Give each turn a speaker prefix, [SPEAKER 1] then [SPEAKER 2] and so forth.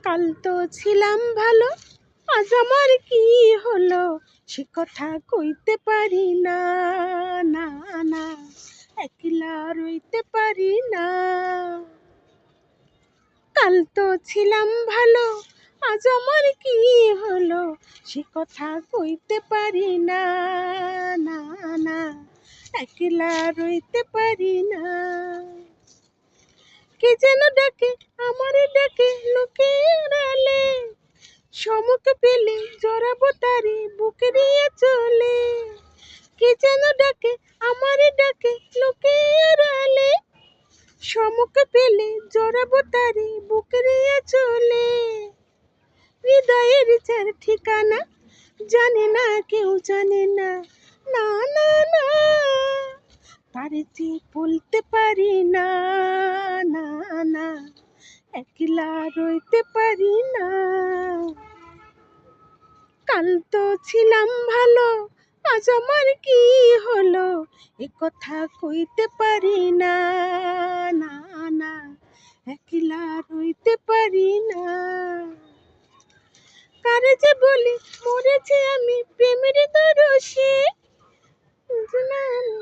[SPEAKER 1] কাল তো ছিলাম ভালো, আজ আমার কি হলো সে কথা কইতে পারি না, না না একলা রইতে পারি না। কাল তো ছিলাম ভালো, আজ আমার কি হলো সে কথা কইতে পারি না, না না একলা রইতে পারি না। কে যেন ডাকে আমার ডাকে লোকের আলে, সমুখ পেলে জড়াবো তারি বুকের চলে। কে যেন ডাকে আমার ডাকে লোকের আলে, সমুখ পেলে জড়াবো তারি বুকের চলে। হৃদয়ের যার ঠিকানা জানে না কেউ জানে না, না না না তার যে বলতে পারি না, না না একলা রইতে পারি না। কাল তো ছিলাম ভালো, আজ আমার কি হলো এ কথা কইতে পারি না, না না একলা রইতে পারি না। কারে যে বলি মরেছি আমি প্রেমের দরশে।